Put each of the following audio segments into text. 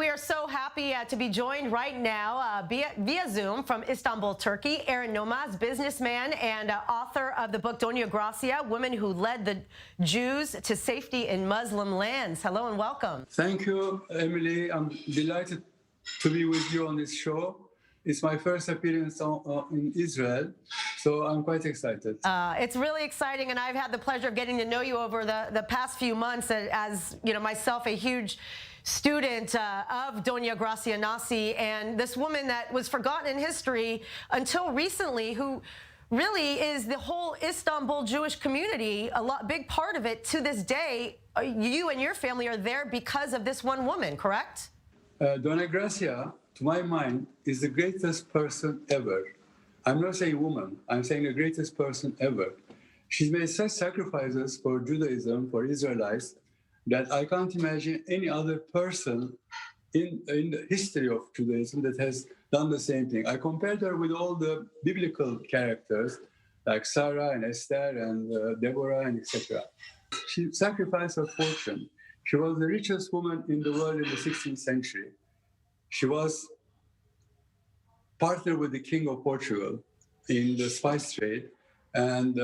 we are so happy to be joined right now via Zoom from Istanbul, Turkey. Aaron Nommaz, businessman and author of the book Dona Gracia, Women Who Led the Jews to Safety in Muslim Lands. Hello and welcome. Thank you, Emily. I'm delighted to be with you on this show. It's my first appearance in Israel, so I'm quite excited. It's really exciting, and I've had the pleasure of getting to know you over the past few months as, you know, myself, a huge student of Dona Gracia Nasi, and this woman that was forgotten in history until recently, who really is the whole Istanbul Jewish community, big part of it to this day. You and your family are there because of this one woman, correct? Dona Gracia, to my mind, is the greatest person ever. I'm not saying woman, I'm saying the greatest person ever. She's made such sacrifices for Judaism, for Israelites, that I can't imagine any other person in the history of Judaism that has done the same thing. I compared her with all the biblical characters like Sarah and Esther and Deborah and etc. She sacrificed her fortune. She was the richest woman in the world in the 16th century. She was partnered with the King of Portugal in the spice trade and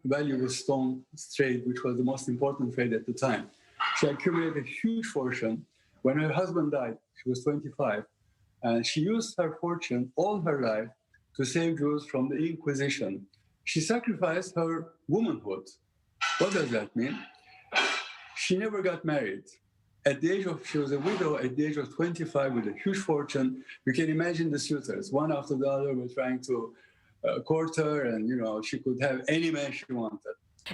valuable stone trade, which was the most important trade at the time. She accumulated a huge fortune. When her husband died, she was 25, and she used her fortune all her life to save Jews from the Inquisition. She sacrificed her womanhood. What does that mean? She never got married. She was a widow at the age of 25 with a huge fortune. You can imagine the suitors, one after the other, were trying to court her, and she could have any man she wanted.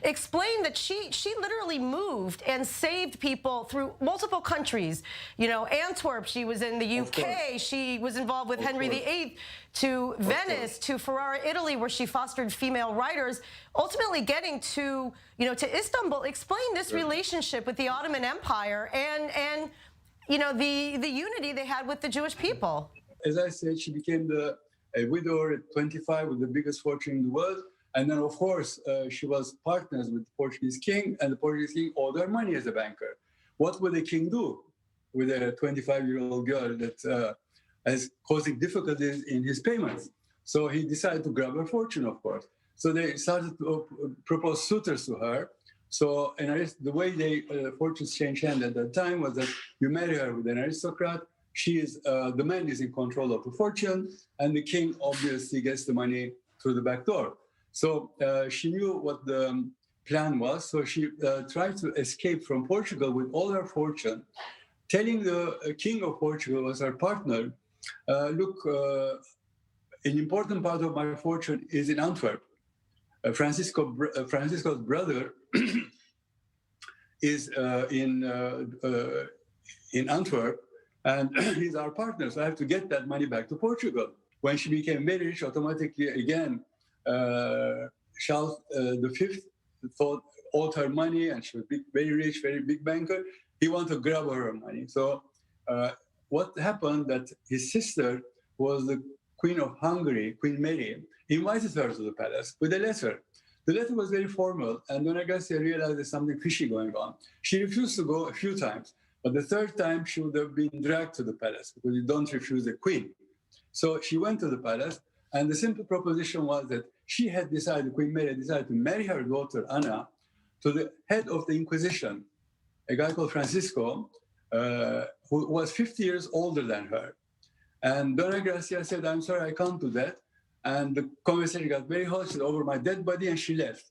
Explain that she literally moved and saved people through multiple countries. Antwerp, she was in the UK, she was involved with Henry VIII, to Venice, to Ferrara, Italy, where she fostered female writers, ultimately getting to Istanbul. Explain this relationship with the Ottoman Empire and the unity they had with the Jewish people. As I said, she became a widower at 25 with the biggest fortune in the world. And then, of course, she was partners with the Portuguese king, and the Portuguese king owed her money as a banker. What would the king do with a 25-year-old girl that is causing difficulties in his payments? So he decided to grab her fortune, of course. So they started to propose suitors to her. So the way fortunes changed hands at that time was that you marry her with an aristocrat. The man is in control of the fortune, and the king obviously gets the money through the back door. So she knew what the plan was. So she tried to escape from Portugal with all her fortune, telling the king of Portugal was her partner, look, an important part of my fortune is in Antwerp. Francisco's brother is in Antwerp, and he's our partner. So I have to get that money back to Portugal. When she became very rich, automatically again, Charles V owed her money, and she was very rich, very big banker. He wanted to grab her money. So what happened that his sister was the Queen of Hungary, Queen Mary, invited her to the palace with a letter. The letter was very formal, and Dona Gracia realized there's something fishy going on. She refused to go a few times, but the third time she would have been dragged to the palace because you don't refuse the queen. So she went to the palace, and the simple proposition was that Queen Mary had decided to marry her daughter, Anna, to the head of the Inquisition, a guy called Francisco, who was 50 years older than her. And Dona Gracia said, I'm sorry, I can't do that. And the conversation got very hot. She said, over my dead body, and she left.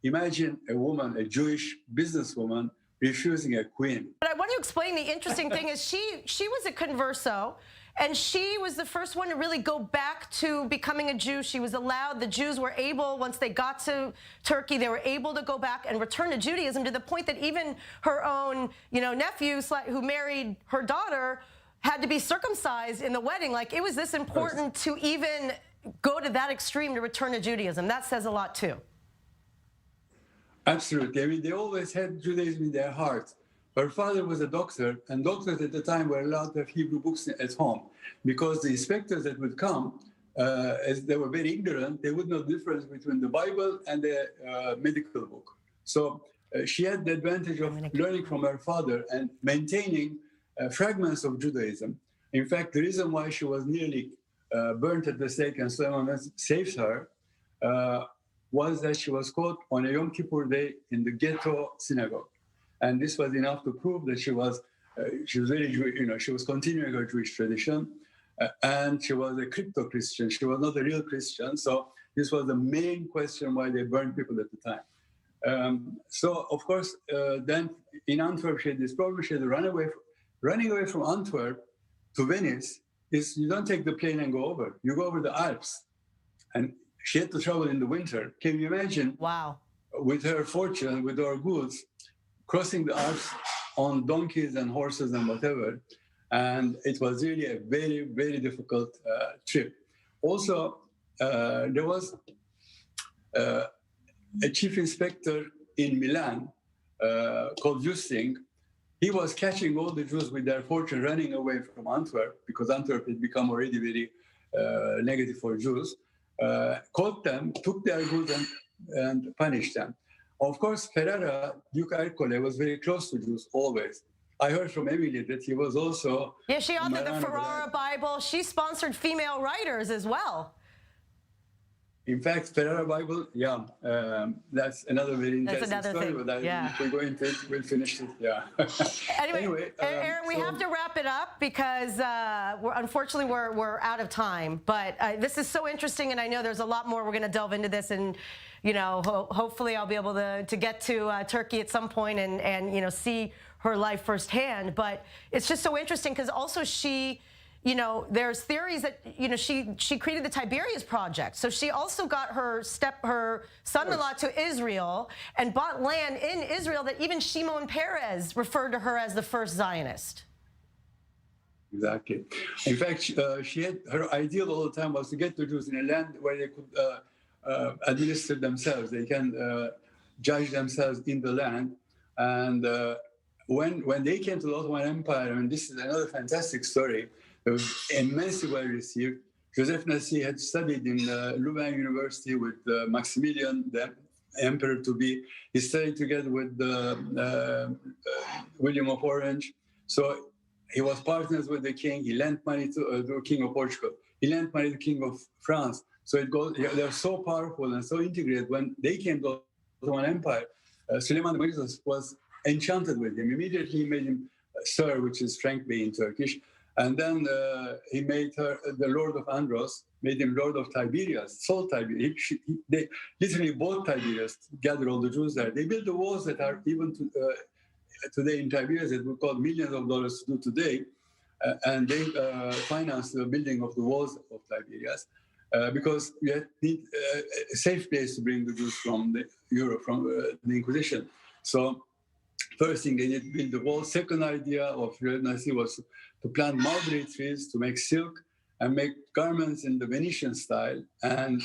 Imagine a woman, a Jewish businesswoman, refusing a queen. But I want to explain the interesting thing is she was a converso, and she was the first one to really go back to becoming a Jew. She was allowed, the Jews were able, once they got to Turkey, they were able to go back and return to Judaism, to the point that even her own, nephew who married her daughter had to be circumcised in the wedding. Like, it was this important to even go to that extreme to return to Judaism. That says a lot too. Absolutely. I mean, they always had Judaism in their hearts. Her father was a doctor, and doctors at the time were allowed to have Hebrew books at home because the inspectors that would come, as they were very ignorant, they would know the difference between the Bible and the medical book. So she had the advantage of learning from her father and maintaining fragments of Judaism. In fact, the reason why she was nearly burnt at the stake and Suleiman saved her was that she was caught on a Yom Kippur day in the ghetto synagogue. And this was enough to prove that she was very Jewish, she was continuing her Jewish tradition. And she was a crypto-Christian. She was not a real Christian. So this was the main question why they burned people at the time. So, of course, then in Antwerp, she had this problem. She had to run away. Running away from Antwerp to Venice is you don't take the plane and go over. You go over the Alps. And she had to travel in the winter. Can you imagine? Wow. With her fortune, with her goods, crossing the Alps on donkeys and horses and whatever. And it was really a very, very difficult trip. Also, there was a chief inspector in Milan called Justing. He was catching all the Jews with their fortune running away from Antwerp, because Antwerp had become already very negative for Jews. Caught them, took their goods and punished them. Of course, Ferrara, Duke Ercole, was very close to Jews always. I heard from Emily that he was also... Yeah, she authored the Ferrara Bible. She sponsored female writers as well. In fact, Ferrara Bible, that's another very interesting story. Thing. But if we go into it, we'll finish it. Yeah. Anyway, Aaron, we have to wrap it up because unfortunately we're out of time. But this is so interesting, and I know there's a lot more. We're going to delve into this, and hopefully I'll be able to get to Turkey at some point and see her life firsthand. But it's just so interesting because also she. There's theories that, she created the Tiberias Project. So she also got her son-in-law to Israel and bought land in Israel that even Shimon Peres referred to her as the first Zionist. Exactly. In fact, she had her ideal all the time was to get the Jews in a land where they could administer themselves. They can judge themselves in the land. And when they came to the Ottoman Empire, and this is another fantastic story, it was immensely well received. Joseph Nasi had studied in Louvain University with Maximilian, the emperor to be. He studied together with William of Orange. So he was partners with the king. He lent money to the king of Portugal. He lent money to the king of France. So it goes. They're so powerful and so integrated. When they came to the Ottoman Empire, Süleyman Demirtas was enchanted with him. Immediately he made him Sir, which is Frank Bey in Turkish. And then he made her the Lord of Andros, made him Lord of Tiberias, sold Tiberias. They literally bought Tiberias, gathered all the Jews there. They built the walls that are even today in Tiberias that would cost millions of dollars to do today. And they financed the building of the walls of Tiberias because we need a safe place to bring the Jews from Europe, from the Inquisition. So first thing they did, build the wall. Second idea of Nasi was to plant mulberry trees to make silk and make garments in the Venetian style and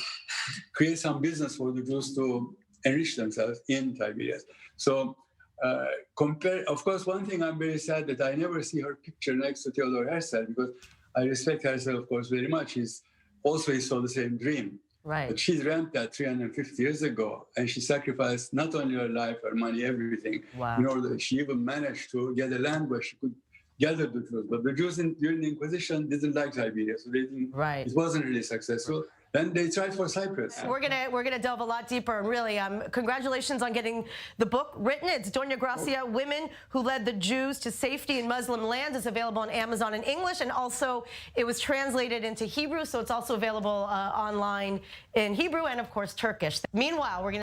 create some business for the Jews to enrich themselves in Tiberias. So of course, one thing I'm very sad that I never see her picture next to Theodor Herzl, because I respect Herzl, of course, very much. He saw the same dream. Right. But she dreamt that 350 years ago, and she sacrificed not only her life, her money, everything, in order. She even managed to get a land where she could gather the Jews. But the Jews during the Inquisition didn't like Tiberias, so they didn't. Right. It wasn't really successful. Then they tried for Cyprus. We're gonna delve a lot deeper, and really, congratulations on getting the book written. It's Dona Gracia, Women Who Led the Jews to Safety in Muslim Lands. It's available on Amazon in English, and also it was translated into Hebrew, so it's also available online in Hebrew and, of course, Turkish. Meanwhile, we're gonna